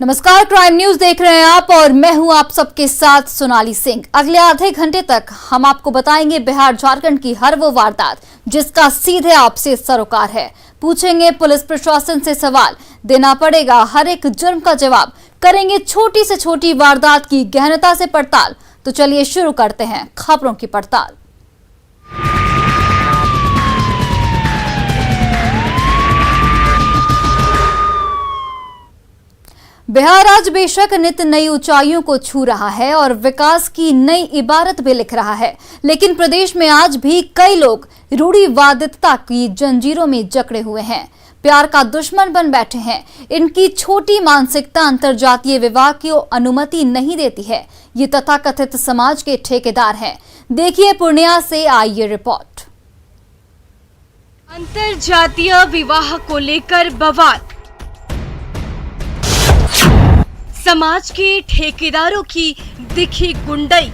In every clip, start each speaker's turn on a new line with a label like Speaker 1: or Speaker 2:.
Speaker 1: नमस्कार, crime news देख रहे हैं आप और मैं हूं आप सबके साथ सोनाली सिंह। अगले आधे घंटे तक हम आपको बताएंगे बिहार झारखंड की हर वो वारदात जिसका सीधे आपसे सरोकार है। पूछेंगे पुलिस प्रशासन से सवाल, देना पड़ेगा हर एक जुर्म का जवाब, करेंगे छोटी से छोटी वारदात की गहनता से पड़ताल। तो चलिए शुरू करते हैं खबरों की पड़ताल। बिहार आज बेशक नित नई ऊंचाइयों को छू रहा है और विकास की नई इबारत भी लिख रहा है, लेकिन प्रदेश में आज भी कई लोग रूढ़िवादिता की जंजीरों में जकड़े हुए हैं, प्यार का दुश्मन बन बैठे हैं। इनकी छोटी मानसिकता अंतरजातीय विवाह की अनुमति नहीं देती है। ये तथाकथित समाज के ठेकेदार हैं। देखिए पूर्णिया से आई ये रिपोर्ट।
Speaker 2: अंतरजातीय विवाह को लेकर बवाल, समाज के ठेकेदारों की दिखी गुंडई,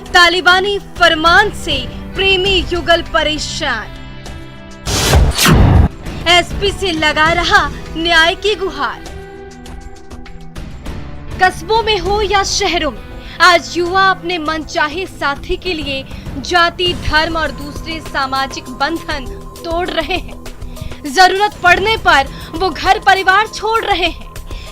Speaker 2: तालिबानी फरमान से प्रेमी युगल परेशान, एसपी से लगा रहा न्याय की गुहार। कस्बों में हो या शहरों में, आज युवा अपने मनचाहे साथी के लिए जाति, धर्म और दूसरे सामाजिक बंधन तोड़ रहे हैं। जरूरत पड़ने पर वो घर परिवार छोड़ रहे हैं,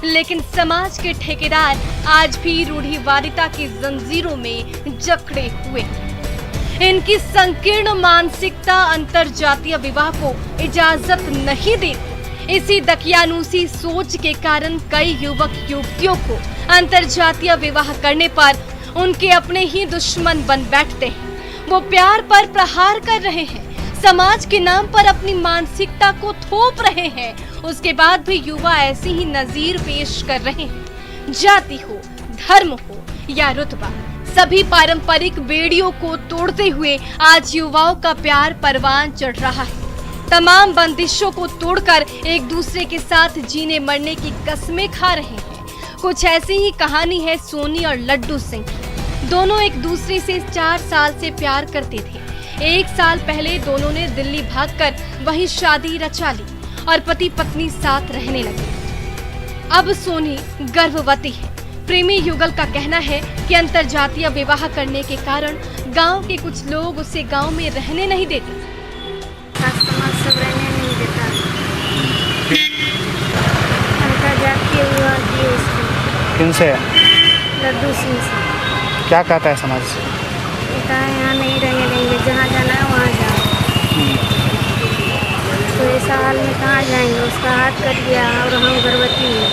Speaker 2: लेकिन समाज के ठेकेदार आज भी रूढ़िवादिता की जंजीरों में जकड़े हुए हैं। इनकी संकीर्ण मानसिकता अंतरजातीय विवाह को इजाजत नहीं देती। इसी दकियानूसी सोच के कारण कई युवक युवतियों को अंतरजातीय विवाह करने पर उनके अपने ही दुश्मन बन बैठते हैं। वो प्यार पर प्रहार कर रहे हैं, समाज के नाम पर अपनी मानसिकता को थोप रहे हैं। उसके बाद भी युवा ऐसी ही नजीर पेश कर रहे हैं। जाति हो, धर्म हो या रुतबा, सभी पारंपरिक बेड़ियों को तोड़ते हुए आज युवाओं का प्यार परवान चढ़ रहा है। तमाम बंदिशों को तोड़कर एक दूसरे के साथ जीने मरने की कस्में खा रहे हैं। कुछ ऐसी ही कहानी है सोनी और लड्डू सिंह की। दोनों एक दूसरे से 4 साल से प्यार करते थे। 1 साल पहले दोनों ने दिल्ली भागकर वहीं शादी रचा ली और पति पत्नी साथ रहने लगे। अब सोनी गर्भवती है। प्रेमी युगल का कहना है कि अंतरजातीय विवाह करने के कारण गांव के कुछ लोग उसे गांव में रहने नहीं देते।
Speaker 3: समाज सब रहने नहीं देता। अंतरजातीय विवाह किए उसको।
Speaker 4: किनसे?
Speaker 3: लड्डू सिंह से।
Speaker 4: क्या कहता है समाज?
Speaker 3: यहाँ नहीं रहने देंगे, जहाँ जाना है वहाँ जाओ। तो ऐसा हाल में कहाँ जाएंगे? उसका हाथ कट गया और हम गर्भवती हैं।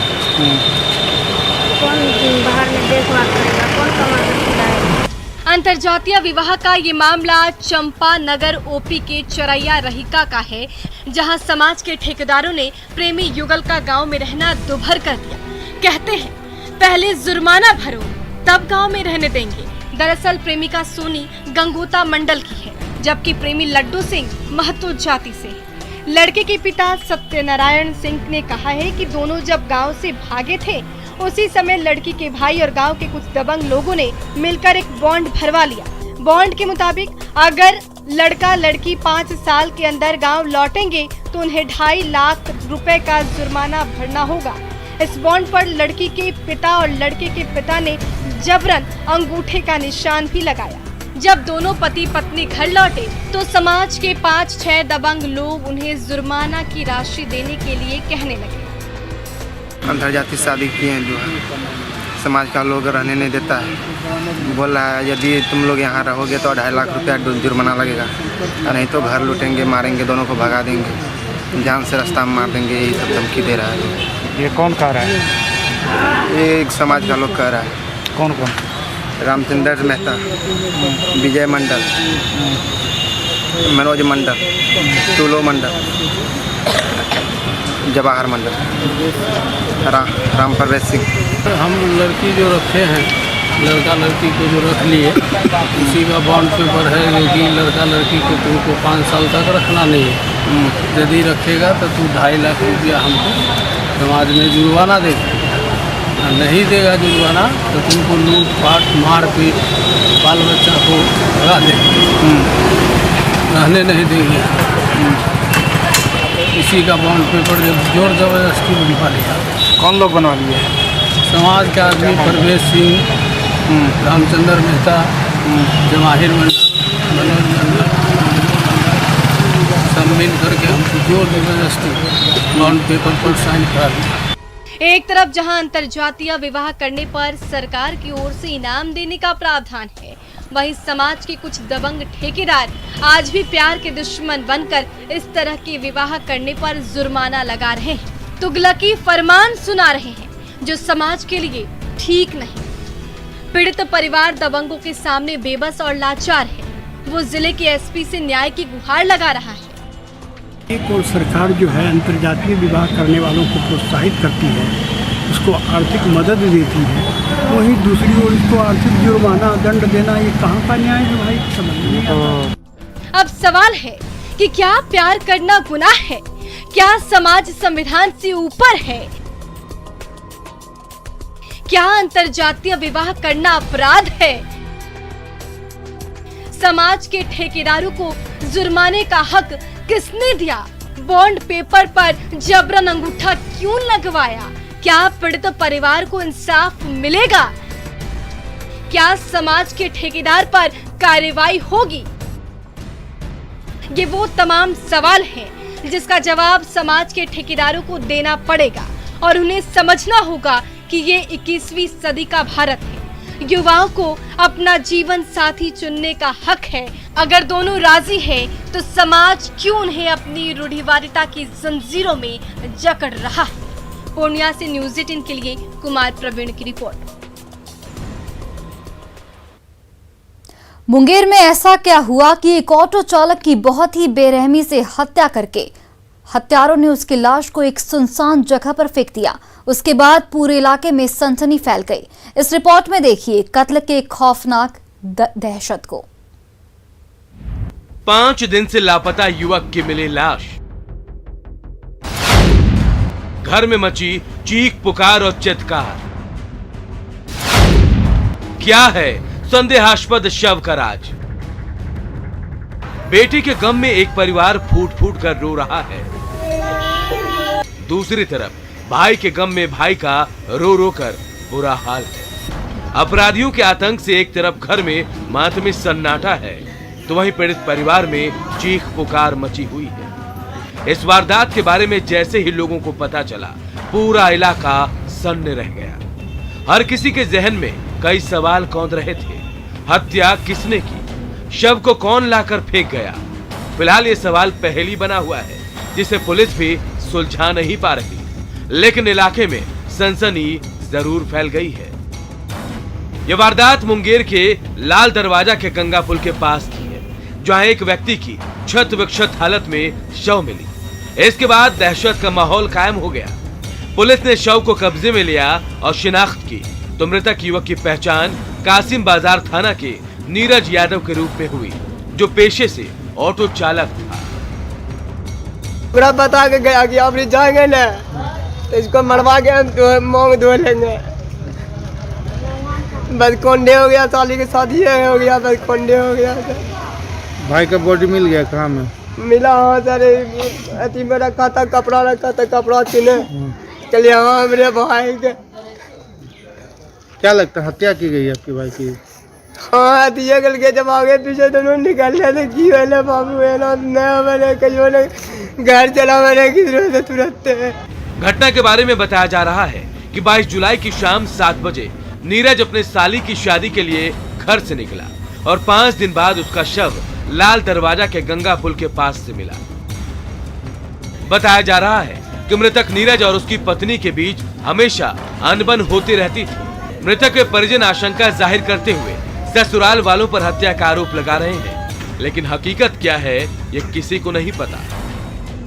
Speaker 3: कौन बाहर में देखभाल करेगा? कौन कमा कर खिलाएगा?
Speaker 2: अंतरजातीय विवाह का ये मामला चंपा नगर ओपी के चरैया रहिका का है, जहां समाज के ठेकेदारों ने प्रेमी युगल का गांव में रहना दुभर कर दिया। कहते हैं पहले जुर्माना भरो तब गांव में रहने देंगे। दरअसल प्रेमिका सोनी गंगोता मंडल की है, जबकि प्रेमी लड्डू सिंह महतो जाति से है। लड़के के पिता सत्यनारायण सिंह ने कहा है कि दोनों जब गांव से भागे थे, उसी समय लड़की के भाई और गांव के कुछ दबंग लोगों ने मिलकर एक बॉन्ड भरवा लिया। बॉन्ड के मुताबिक अगर लड़का लड़की 5 साल के अंदर गांव लौटेंगे तो उन्हें 2.5 लाख रुपए का जुर्माना भरना होगा। इस बॉन्ड पर लड़की के पिता और लड़के के पिता ने जबरन अंगूठे का निशान भी लगाया। जब दोनों पति पत्नी घर लौटे तो समाज के 5-6 दबंग लोग उन्हें जुर्माना की राशि देने के लिए कहने लगे।
Speaker 5: अंतरजातीय शादी किए हैं जो है, समाज का लोग रहने नहीं देता है। बोल रहा है यदि तुम लोग यहाँ रहोगे तो 2.5 लाख रुपया जुर्माना लगेगा, नहीं तो घर लूटेंगे, मारेंगे, दोनों को भगा देंगे, जान से रास्ता में मार देंगे। यही सब धमकी दे रहा है।
Speaker 4: ये कौन कह रहा है?
Speaker 5: ये एक समाज का लोग कह रहा है।
Speaker 4: कौन कौन?
Speaker 5: रामचंद्र मेहता, विजय मंडल, मनोज मंडल, तुलो मंडल, जवाहर मंडल, राम प्रवेश सिंह।
Speaker 6: हम लड़की जो रखे हैं, लड़का लड़की को जो रख लिए, उसी का बॉन्ड पेपर है कि लड़का लड़की को तुमको 5 साल तक रखना नहीं है। यदि रखेगा तो तू 2.5 लाख रुपया हमको समाज में जुर्माना देगा, नहीं देगा जुर्माना तो तुमको लूट पाट मार पीट बाल बच्चा को भगा देंगे, रहने नहीं देंगे। इसी का बॉन्ड पेपर जब जोर जबरदस्ती बनवा लिया।
Speaker 4: कौन लोग बनवा लिए?
Speaker 6: समाज के आदमी परवेश सिंह, रामचंद्र मेहता, जवाहिर मंडल, मनोज मंडल, सब मिल करके हमको जोर जबरदस्ती बॉन्ड पेपर पर साइन करा दिया।
Speaker 2: एक तरफ जहां अंतरजातीय विवाह करने पर सरकार की ओर से इनाम देने का प्रावधान है, वहीं समाज के कुछ दबंग ठेकेदार आज भी प्यार के दुश्मन बनकर इस तरह के विवाह करने पर जुर्माना लगा रहे हैं, तुगलकी फरमान सुना रहे हैं, जो समाज के लिए ठीक नहीं। पीड़ित परिवार दबंगों के सामने बेबस और लाचार है। वो जिले के एसपी से न्याय की गुहार लगा रहा है।
Speaker 7: एक और सरकार जो है अंतर्जातीय विवाह करने वालों को प्रोत्साहित करती है, उसको आर्थिक मदद देती है, वहीं दूसरी ओर इसको आर्थिक जुर्माना दंड देना, ये कहाँ का न्याय है भाई? समझ नहीं आता।
Speaker 2: अब सवाल है कि क्या प्यार करना गुनाह है? क्या समाज संविधान से ऊपर है? क्या अंतरजातीय विवाह करना अपराध है? समाज के ठेकेदारों को जुर्माने का हक किसने दिया? बॉन्ड पेपर पर जबरन अंगूठा क्यों लगवाया? क्या पीड़ित परिवार को इंसाफ मिलेगा? क्या समाज के ठेकेदार पर कार्रवाई होगी? ये वो तमाम सवाल हैं जिसका जवाब समाज के ठेकेदारों को देना पड़ेगा और उन्हें समझना होगा कि ये 21वीं सदी का भारत है। युवाओं को अपना जीवन साथी चुनने का हक है। अगर दोनों राजी हैं, तो समाज क्यों उन्हें अपनी रूढ़िवादिता की जंजीरों में जकड़ रहा है? पूर्णिया से न्यूज़ 18 के लिए कुमार प्रवीण की रिपोर्ट।
Speaker 1: मुंगेर में ऐसा क्या हुआ कि एक ऑटो चालक की बहुत ही बेरहमी से हत्या करके हत्यारों ने उसकी लाश को एक सुनसान जगह पर फेंक दिया। उसके बाद पूरे इलाके में सनसनी फैल गई। इस रिपोर्ट में देखिए कत्ल के खौफनाक दहशत को।
Speaker 8: 5 दिन से लापता युवक की मिली लाश। घर में मची चीख पुकार और चित्कार। क्या है संदेहास्पद शव का राज? बेटी के गम में एक परिवार फूट फूट कर रो रहा है। दूसरी तरफ भाई के गम में भाई का रो रो कर बुरा हाल है। अपराधियों के आतंक से एक तरफ घर में मातमी सन्नाटा है, तो वहीं पीड़ित परिवार में चीख पुकार मची हुई है। इस वारदात के बारे में जैसे ही लोगों को पता चला, पूरा इलाका सन्न रह गया। हर किसी के जहन में कई सवाल कौंध रहे थे। हत्या किसने की? शव को कौन लाकर फेंक गया? फिलहाल ये सवाल पहेली बना हुआ है, जिसे पुलिस भी सुलझा नहीं पा रही। लेकिन इलाके में सनसनी जरूर फैल गई है। यह वारदात मुंगेर के लाल दरवाजा के गंगा पुल के पास की है, जहां एक व्यक्ति की क्षत विक्षत हालत में शव मिली। इसके बाद दहशत का माहौल कायम हो गया। पुलिस ने शव को कब्जे में लिया और शिनाख्त की तो मृतक युवक की पहचान कासिम बाजार थाना के नीरज यादव के रूप में हुई, जो पेशे से ऑटो चालक था।
Speaker 9: पूरा बता के गया कि आप जाएंगे ना तो इसको मरवा के हम मोंग धो लेंगे। बस कोंडे हो गया, साली के शादी हो गया, बस कोंडे हो गया।
Speaker 4: भाई का बॉडी मिल गया? कहाँ में
Speaker 9: मिला? हाँ सर, अति में रखा था, कपड़ा रखा था, कपड़ा चुने चलिए। हाँ मेरे भाई के।
Speaker 4: क्या लगता है हत्या की गई आपके भाई की?
Speaker 9: हाँ दिए गल के जब आगे पीछे दोनों निकल रहे थे की वाले बाबू है ना, नया वाले कहीं ने घर चला मैंने किधर से तुरंत।
Speaker 8: घटना के बारे में बताया जा रहा है कि 22 जुलाई की शाम 7 बजे नीरज अपने साली की शादी के लिए घर से निकला और 5 दिन बाद उसका शव लाल दरवाजा के गंगा पुल के पास से मिला। बताया जा रहा है कि मृतक नीरज और उसकी पत्नी के बीच हमेशा अनबन होती रहती थी। मृतक के परिजन आशंका जाहिर करते हुए ससुराल वालों पर हत्या का आरोप लगा रहे हैं, लेकिन हकीकत क्या है ये किसी को नहीं पता।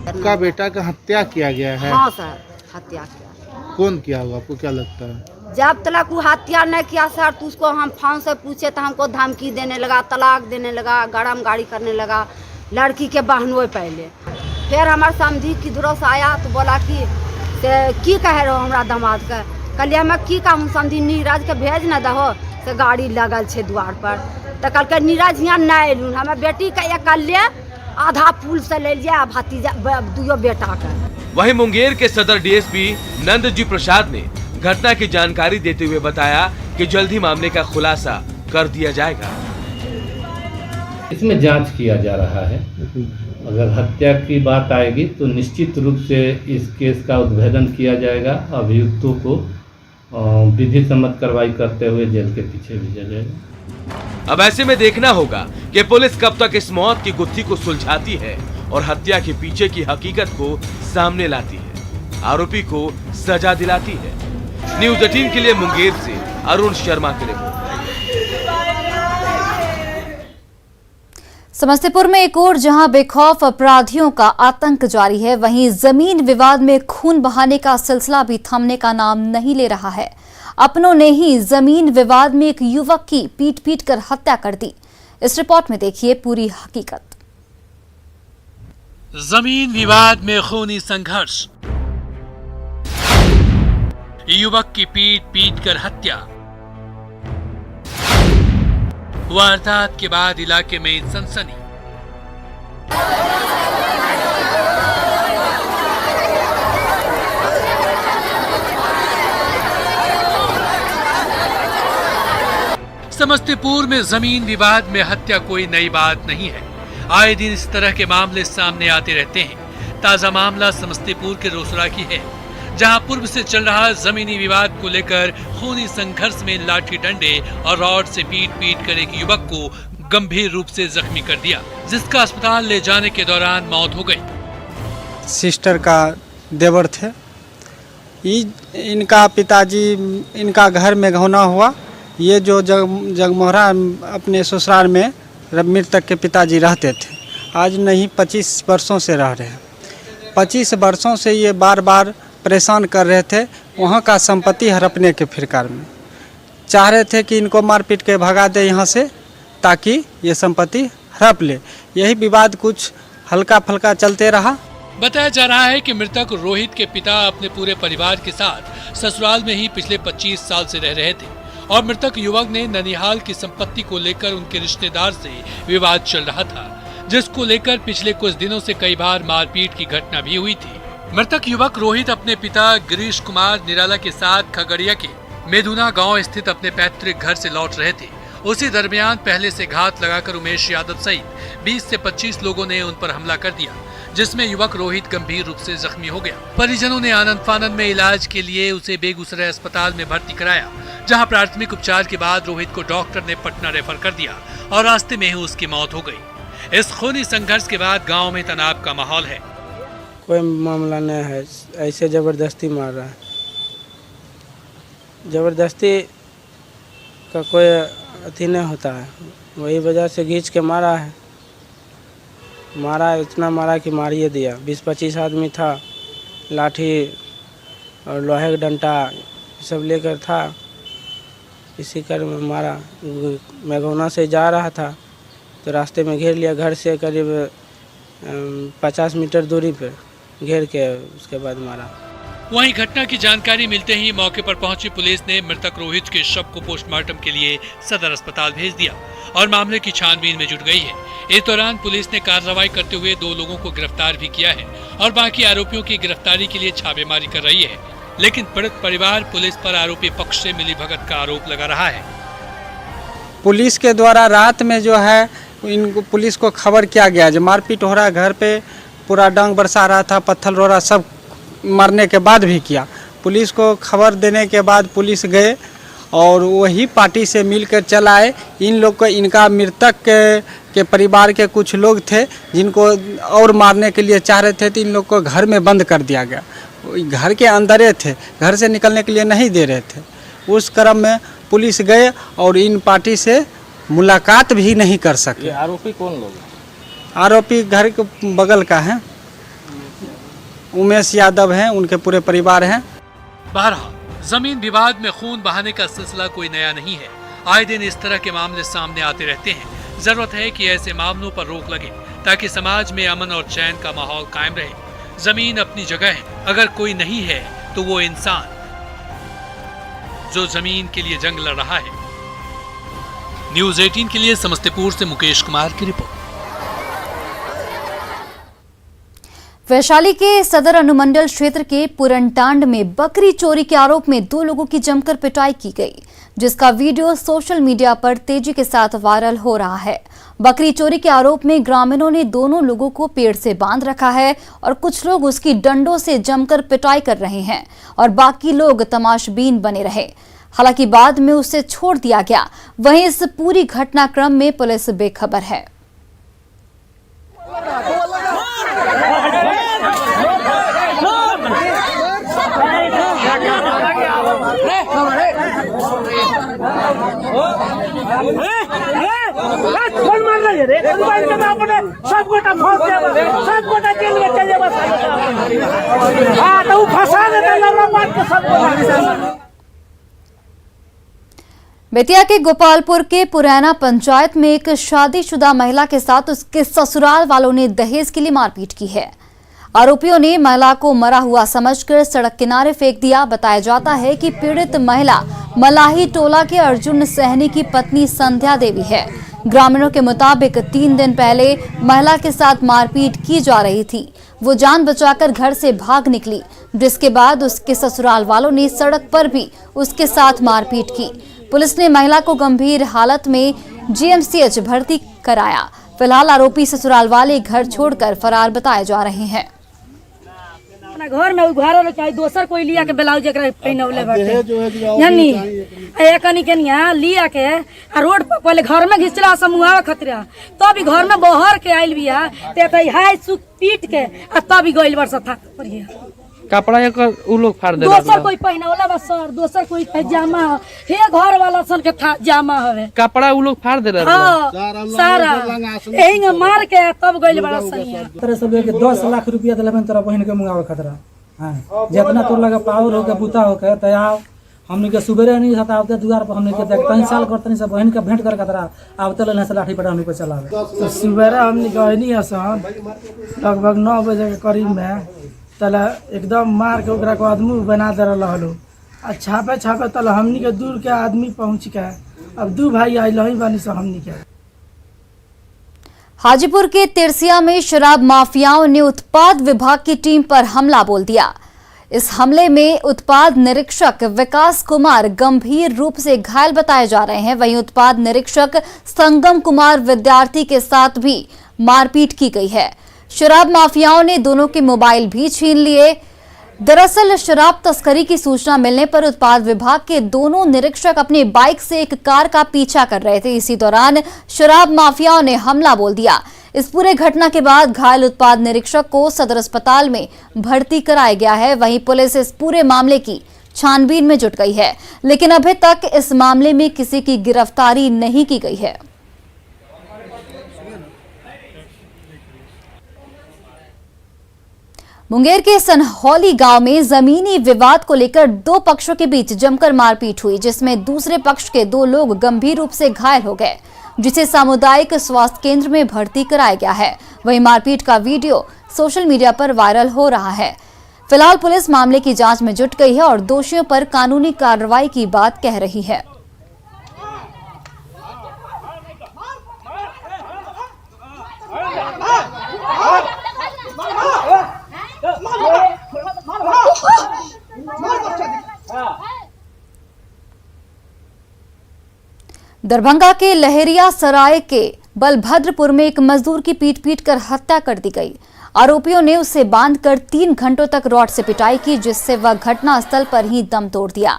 Speaker 4: आपका बेटा का हत्या किया गया है?
Speaker 10: हाँ सर, हत्या किया।
Speaker 4: कौन किया होगा, आपको क्या लगता है?
Speaker 10: जब तक वो हत्या नहीं किया सर, तो उसको हम फोन से पूछे तो हमको धमकी देने लगा, तलाक देने लगा, गरम गाड़ी करने लगा लड़की के बहनों पहले। फिर हमारे समझी किधरों से आया तो बोला कि से की कहे रहो हमरा दामाद के। कहलिए हमें की कहूँ समझी, नीरज के भेज न दहो से गाड़ी लगल छे द्वार पर। तो कल के नीरज यहाँ नहीं एलून, हमें बेटी के अकेले आधा पुल से ले लिया भतीजा दुयो बेटा का।
Speaker 8: वहीं मुंगेर के सदर डीएसपी नंदजी प्रसाद ने घटना की जानकारी देते हुए बताया कि जल्द ही मामले का खुलासा कर दिया जाएगा।
Speaker 11: इसमें जांच किया जा रहा है। अगर हत्या की बात आएगी तो निश्चित रूप से इस केस का उद्भेदन किया जाएगा। अभियुक्तों को विधि सम्मत कार्रवाई करते हुए जेल के पीछे भेजा जाएगा।
Speaker 8: अब ऐसे में देखना होगा कि पुलिस कब तक इस मौत की गुत्थी को सुलझाती है और हत्या के पीछे की हकीकत को सामने लाती है, आरोपी को सजा दिलाती है। न्यूज़ 18 के लिए मुंगेर से अरुण शर्मा की रिपोर्ट।
Speaker 1: समस्तीपुर में एक और जहां बेखौफ अपराधियों का आतंक जारी है, वहीं जमीन विवाद में खून बहाने का सिलसिला भी थमने का नाम नहीं ले रहा है। अपनों ने ही जमीन विवाद में एक युवक की पीट कर हत्या कर दी। इस रिपोर्ट में देखिए पूरी हकीकत।
Speaker 12: जमीन विवाद में खूनी संघर्ष, युवक की पीट कर हत्या। वारदात के बाद इलाके में सनसनी। समस्तीपुर में जमीन विवाद में हत्या कोई नई बात नहीं है। आए दिन इस तरह के मामले सामने आते रहते हैं। ताजा मामला समस्तीपुर के रोसड़ा की है, जहां पूर्व से चल रहा जमीनी विवाद को लेकर खूनी संघर्ष में लाठी डंडे और रॉड से पीट कर एक युवक को गंभीर रूप से जख्मी कर दिया, जिसका अस्पताल ले जाने के दौरान मौत हो गई।
Speaker 13: सिस्टर का देवर थे, इनका पिताजी, इनका घर में घौना हुआ। ये जो जगमोहरा अपने ससुराल में मृतक के पिताजी रहते थे, आज नहीं 25 वर्षों से रह रहे हैं। 25 वर्षों से ये बार बार परेशान कर रहे थे। वहाँ का संपत्ति हड़पने के फिरकार में चाह रहे थे कि इनको मार पीट के भगा दे यहाँ से, ताकि ये संपत्ति हड़प ले। यही विवाद कुछ हल्का फल्का चलते रहा।
Speaker 12: बताया जा रहा है कि मृतक रोहित के पिता अपने पूरे परिवार के साथ ससुराल में ही पिछले 25 साल से रह रहे थे और मृतक युवक ने ननिहाल की संपत्ति को लेकर उनके रिश्तेदार से विवाद चल रहा था, जिसको लेकर पिछले कुछ दिनों से कई बार मारपीट की घटना भी हुई थी। मृतक युवक रोहित अपने पिता गिरीश कुमार निराला के साथ खगड़िया के मेदुना गांव स्थित अपने पैतृक घर से लौट रहे थे। उसी दरमियान पहले से घात लगाकर उमेश यादव सहित 20 से 25 लोगों ने उन पर हमला कर दिया, जिसमें युवक रोहित गंभीर रूप से जख्मी हो गया। परिजनों ने आनंद फानंद में इलाज के लिए उसे बेगूसराय अस्पताल में भर्ती कराया, जहां प्राथमिक उपचार के बाद रोहित को डॉक्टर ने पटना रेफर कर दिया और रास्ते में ही उसकी मौत हो गई। इस खूनी संघर्ष के बाद गाँव में तनाव का माहौल है।
Speaker 9: कोई मामला नहीं है, ऐसे ज़बरदस्ती मार रहा है। ज़बरदस्ती का कोई अथी नहीं होता है, वही वजह से खींच के मारा है। मारा इतना मारा कि मारिए दिया। 20-25 आदमी था, लाठी और लोहे का डंटा सब लेकर था, इसी कर में मारा। मेघौना से जा रहा था तो रास्ते में घेर लिया, घर से करीब 50 मीटर दूरी पे घेर के उसके बाद मारा।
Speaker 12: वहीं घटना की जानकारी मिलते ही मौके पर पहुंची पुलिस ने मृतक रोहित के शव को पोस्टमार्टम के लिए सदर अस्पताल भेज दिया और मामले की छानबीन में जुट गई है। इस दौरान पुलिस ने कार्रवाई करते हुए 2 लोगों को गिरफ्तार भी किया है और बाकी आरोपियों की गिरफ्तारी के लिए छापेमारी कर रही है। लेकिन पीड़ित परिवार पुलिस पर आरोपी पक्ष से मिलीभगत का आरोप लगा रहा है।
Speaker 13: पुलिस के द्वारा रात में जो है इनको पुलिस को खबर किया गया, जो मारपीट हो रहा है, घर पे पूरा डांग बरसा रहा था, पत्थर रोड़ा सब मरने के बाद भी किया। पुलिस को खबर देने के बाद पुलिस गए और वही पार्टी से मिलकर चलाए। इन लोग को, इनका मृतक के परिवार के कुछ लोग थे जिनको और मारने के लिए चाह रहे थे, तो इन लोग को घर में बंद कर दिया गया। घर के अंदर थे, घर से निकलने के लिए नहीं दे रहे थे। उस क्रम में पुलिस गए और इन पार्टी से मुलाकात भी नहीं कर सके।
Speaker 11: ये आरोपी कौन लोग?
Speaker 13: आरोपी घर के बगल का है, उमेश यादव हैं, उनके पूरे परिवार हैं।
Speaker 12: बहरहाल जमीन विवाद में खून बहाने का सिलसिला कोई नया नहीं है। आए दिन इस तरह के मामले सामने आते रहते हैं। जरूरत है कि ऐसे मामलों पर रोक लगे ताकि समाज में अमन और चैन का माहौल कायम रहे। जमीन अपनी जगह है, अगर कोई नहीं है तो वो इंसान जो जमीन के लिए जंग लड़ रहा है। न्यूज़ 18 के लिए समस्तीपुर से मुकेश कुमार की रिपोर्ट।
Speaker 1: वैशाली के सदर अनुमंडल क्षेत्र के पुरनटांड में बकरी चोरी के आरोप में 2 लोगों की जमकर पिटाई की गई, जिसका वीडियो सोशल मीडिया पर तेजी के साथ वायरल हो रहा है। बकरी चोरी के आरोप में ग्रामीणों ने दोनों लोगों को पेड़ से बांध रखा है और कुछ लोग उसकी डंडों से जमकर पिटाई कर रहे हैं और बाकी लोग तमाशबीन बने रहे। हालांकि बाद में उसे छोड़ दिया गया। वहीं इस पूरी घटनाक्रम में पुलिस बेखबर है। बेतिया के गोपालपुर के पुरैना पंचायत में एक शादीशुदा महिला के साथ उसके ससुराल वालों ने दहेज के लिए मारपीट की है। आरोपियों ने महिला को मरा हुआ समझकर सड़क किनारे फेंक दिया। बताया जाता है कि पीड़ित महिला मलाही टोला के अर्जुन सहनी की पत्नी संध्या देवी है। ग्रामीणों के मुताबिक 3 दिन पहले महिला के साथ मारपीट की जा रही थी। वो जान बचाकर घर से भाग निकली, जिसके बाद उसके ससुराल वालों ने सड़क पर भी उसके साथ मारपीट की। पुलिस ने महिला को गंभीर हालत में जीएमसीएच भर्ती कराया। फिलहाल आरोपी ससुराल वाले घर छोड़कर फरार बताए जा रहे हैं।
Speaker 3: घर में उघारो चाहे दोसर कोई लिया के ब्लाउज एकरा पहनवले बाटे यानी एकनी के निया लिया के आ रोड पर पहले घर में घिचला समूह खतरा तब घर में बहर के आइल बिया ते हाय सुख पीट के आ तब गइल वर्ष था पड़िए
Speaker 9: कपड़ा एक उ लोग फाड़ दे
Speaker 3: दोसर कोई पहनवला बस सर दोसर कोई जामा हे घर वाला सन के जामा हवे
Speaker 9: कपड़ा उ लोग फाड़ दे
Speaker 3: रहे सारा एही मार के तब गइल बड़ा सही
Speaker 14: तरह सब के 10 लाख रुपया देलन तोरा बहन के मुंगावे खतरा हां जितना तोर लगे पावर हो के बुता हो के त आओ हमनी के सुबेरे नहीं हतावते दुआर पर हमनी के देख 3 साल करतनी सब बहन के भेंट कर खतरा आवते लेने से लाठी पटा हमनी पे चलावे
Speaker 9: तो सुबेरे हमनी के नहीं आसान लगभग 9 बजे के करीब में तला एकदम मार के ओकरा को आदमी बना दे रहा हलो आ छापे तला हमनी के दूर के आदमी पहुंच के अब 2 भाई आइल ही बानी से हमनी के।
Speaker 1: हाजीपुर के तिरसिया में शराब माफियाओं ने उत्पाद विभाग की टीम पर हमला बोल दिया। इस हमले में उत्पाद निरीक्षक विकास कुमार गंभीर रूप से घायल बताए जा रहे हैं। वहीं उत्पाद निरीक्षक संगम कुमार विद्यार्थी के साथ भी मारपीट की गई है। शराब माफियाओं ने दोनों के मोबाइल भी छीन लिए। दरअसल शराब तस्करी की सूचना मिलने पर उत्पाद विभाग के दोनों निरीक्षक अपनी बाइक से एक कार का पीछा कर रहे थे। इसी दौरान शराब माफियाओं ने हमला बोल दिया। इस पूरे घटना के बाद घायल उत्पाद निरीक्षक को सदर अस्पताल में भर्ती कराया गया है। वहीं पुलिस इस पूरे मामले की छानबीन में जुट गई है, लेकिन अभी तक इस मामले में किसी की गिरफ्तारी नहीं की गई है। मुंगेर के सनहौली गांव में जमीनी विवाद को लेकर 2 पक्षों के बीच जमकर मारपीट हुई, जिसमें दूसरे पक्ष के 2 लोग गंभीर रूप से घायल हो गए, जिसे सामुदायिक स्वास्थ्य केंद्र में भर्ती कराया गया है। वहीं मारपीट का वीडियो सोशल मीडिया पर वायरल हो रहा है। फिलहाल पुलिस मामले की जांच में जुट गई है और दोषियों पर कानूनी कार्रवाई की बात कह रही है। दरभंगा के लहरिया सराय के बलभद्रपुर में एक मजदूर की पीट कर हत्या कर दी गई। आरोपियों ने उसे बांधकर 3 घंटों तक रॉड से पिटाई की, जिससे वह घटनास्थल पर ही दम तोड़ दिया।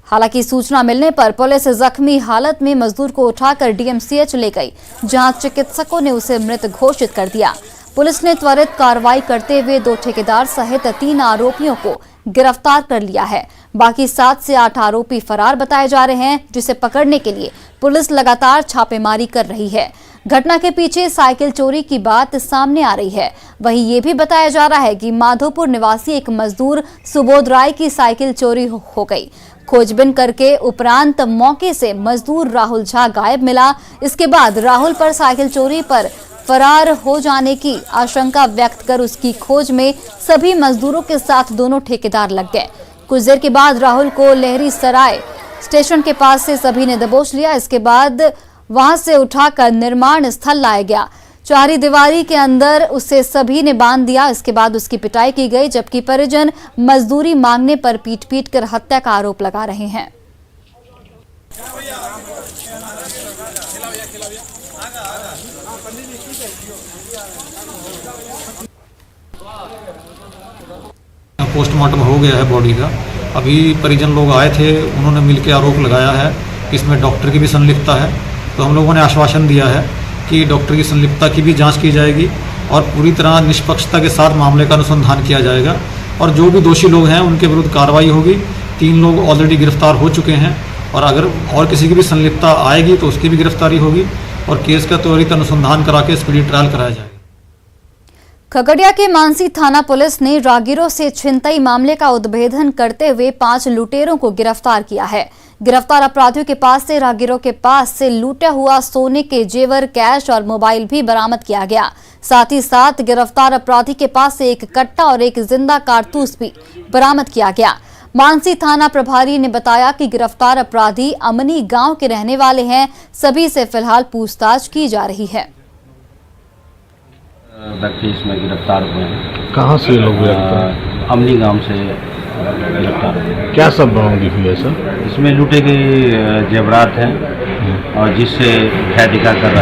Speaker 1: हालांकि सूचना मिलने पर पुलिस जख्मी हालत में मजदूर को उठाकर डीएमसीएच ले गई, जहां चिकित्सकों ने उसे मृत घोषित कर दिया। पुलिस ने त्वरित कार्रवाई करते हुए 2 ठेकेदार सहित 3 आरोपियों को गिरफ्तार कर लिया है। बाकी 7 से 8 आरोपी फरार बताए जा रहे हैं, जिसे पकड़ने के लिए पुलिस लगातार छापेमारी कर रही है। घटना के पीछे साइकिल चोरी की बात सामने आ रही है। वहीं ये भी बताया जा रहा है कि माधोपुर निवासी एक मजदूर सुबोध राय की साइकिल चोरी हो गई। खोजबीन करके उपरांत मौके से मजदूर राहुल झा गायब मिला। इसके बाद राहुल पर साइकिल चोरी पर फरार हो जाने की आशंका व्यक्त कर उसकी खोज में सभी मजदूरों के साथ दोनों ठेकेदार लग गए। कुछ देर के बाद राहुल को लहरी सराय स्टेशन के पास से सभी ने दबोच लिया। इसके बाद वहां से उठाकर निर्माण स्थल लाया गया। चारी दीवारी के अंदर उसे सभी ने बांध दिया। इसके बाद उसकी पिटाई की गई, जबकि परिजन मजदूरी मांगने पर पीट कर हत्या का आरोप लगा रहे हैं।
Speaker 15: पोस्टमार्टम हो गया है बॉडी का। अभी परिजन लोग आए थे, उन्होंने मिलकर आरोप लगाया है कि इसमें डॉक्टर की भी संलिप्तता है। तो हम लोगों ने आश्वासन दिया है कि डॉक्टर की संलिप्तता की भी जांच की जाएगी और पूरी तरह निष्पक्षता के साथ मामले का अनुसंधान किया जाएगा और जो भी दोषी लोग हैं उनके विरुद्ध कार्रवाई होगी। 3 लोग ऑलरेडी गिरफ्तार हो चुके हैं और अगर और किसी की भी संलिप्तता आएगी तो उसकी भी गिरफ्तारी होगी और केस का त्वरित अनुसंधान करा के स्पीडी ट्रायल कराया जाएगा।
Speaker 1: खगड़िया के मानसी थाना पुलिस ने राहगीरों से छिनतई मामले का उद्भेदन करते हुए 5 लुटेरों को गिरफ्तार किया है। गिरफ्तार अपराधियों के पास से राहगीरों के पास से लूटा हुआ सोने के जेवर, कैश और मोबाइल भी बरामद किया गया। साथ ही साथ गिरफ्तार अपराधी के पास से एक कट्टा और एक जिंदा कारतूस भी बरामद किया गया। मानसी थाना प्रभारी ने बताया कि गिरफ्तार अपराधी अमनी गांव के रहने वाले हैं। सभी से फिलहाल पूछताछ की जा रही है।
Speaker 16: व्यक्ति इसमें गिरफ्तार हुए हैं।
Speaker 4: कहाँ से लोग गिरफ्तार?
Speaker 16: अमनी गांव से गिरफ्तार हुए।
Speaker 4: क्या सब बरामदगी हुई है सर?
Speaker 16: इसमें लूटे गए जेवरात हैं और जिससे भय दिखाकर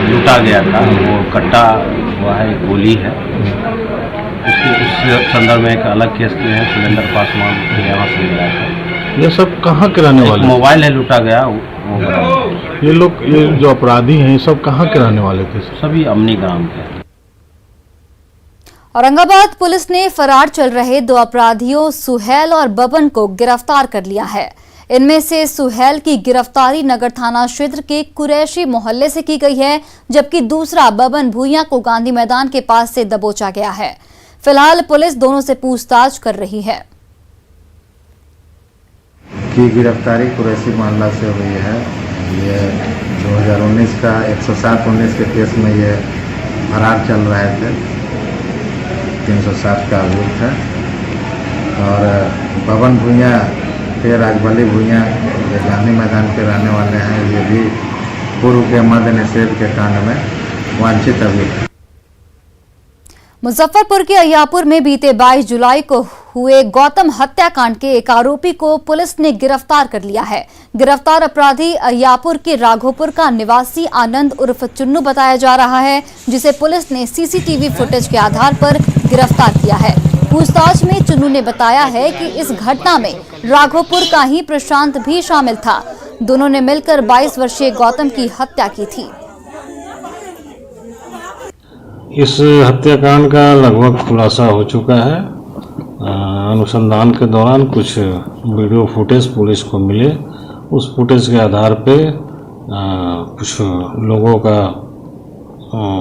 Speaker 16: लूटा गया था वो कट्टा हुआ है, एक गोली है। उस संदर्भ में एक अलग केस किए हैं। सुरेंद्र पासवान के यहाँ से मिला था।
Speaker 4: ये सब कहाँ के रहने वाले?
Speaker 16: मोबाइल है लूटा गया।
Speaker 4: ये लोग, ये जो अपराधी हैं, ये सब कहाँ के रहने वाले थे?
Speaker 16: सभी अमनी ग्राम के।
Speaker 1: औरंगाबाद पुलिस ने फरार चल रहे 2 अपराधियों सुहेल और बबन को गिरफ्तार कर लिया है। इनमें से सुहेल की गिरफ्तारी नगर थाना क्षेत्र के कुरैशी मोहल्ले से की गई है, जबकि दूसरा बबन भूइया को गांधी मैदान के पास से दबोचा गया है। फिलहाल पुलिस दोनों से पूछताछ कर रही है।
Speaker 17: की गिरफ्तारी कुरैशी मोहल्ला से हुई है। ये 2019 का 107-19 के केस में ये फरार चल रहे थे। 307 का अभियुक्त है। और बबन भूइया के राजबली भूइया ये गांधी मैदान के रहने वाले हैं। ये भी पूर्व के मद्य निषेध के कांड में वांछित अभियुक्त है।
Speaker 1: मुजफ्फरपुर के अहियापुर में बीते 22 जुलाई को हुए गौतम हत्याकांड के एक आरोपी को पुलिस ने गिरफ्तार कर लिया है। गिरफ्तार अपराधी अहियापुर के राघोपुर का निवासी आनंद उर्फ चुन्नू बताया जा रहा है, जिसे पुलिस ने सीसीटीवी फुटेज के आधार पर गिरफ्तार किया है। पूछताछ में चुन्नू ने बताया है कि इस घटना में राघोपुर का ही प्रशांत भी शामिल था। दोनों ने मिलकर 22 वर्षीय गौतम की हत्या की थी।
Speaker 18: इस हत्याकांड का लगभग खुलासा हो चुका है। अनुसंधान के दौरान कुछ वीडियो फुटेज पुलिस को मिले। उस फुटेज के आधार पे कुछ लोगों का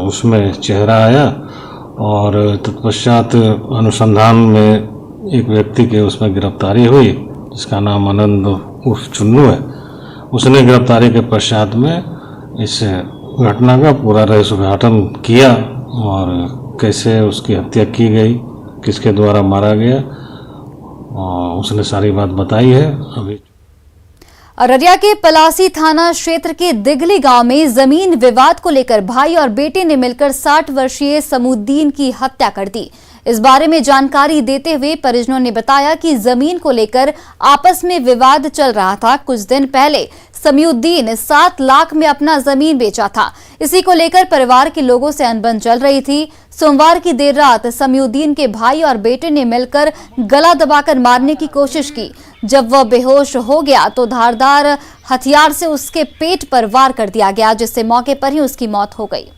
Speaker 18: उसमें चेहरा आया और तत्पश्चात अनुसंधान में एक व्यक्ति के उसमें गिरफ्तारी हुई, जिसका नाम आनंद उर्फ चुन्नू है। उसने गिरफ्तारी के पश्चात में इस घटना का पूरा रहस्य उद्घाटन किया और कैसे उसकी हत्या की गई, किसके द्वारा मारा गया, उसने सारी बात बताई है। अभी
Speaker 1: अररिया के पलासी थाना क्षेत्र के दिगली गांव में जमीन विवाद को लेकर भाई और बेटे ने मिलकर 60 वर्षीय समूद्दीन की हत्या कर दी। इस बारे में जानकारी देते हुए परिजनों ने बताया कि जमीन को लेकर आपस में विवाद चल रहा था। कुछ दिन पहले समूद्दीन 7 लाख में अपना जमीन बेचा था। इसी को लेकर परिवार के लोगों से अनबन चल रही थी। सोमवार की देर रात समूद्दीन के भाई और बेटे ने मिलकर गला दबाकर मारने की कोशिश की। जब वह बेहोश हो गया तो धारदार हथियार से उसके पेट पर वार कर दिया गया, जिससे मौके पर ही उसकी मौत हो गई।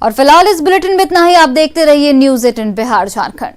Speaker 1: और फिलहाल इस बुलेटिन में इतना ही। आप देखते रहिए न्यूज़ 18 बिहार झारखंड।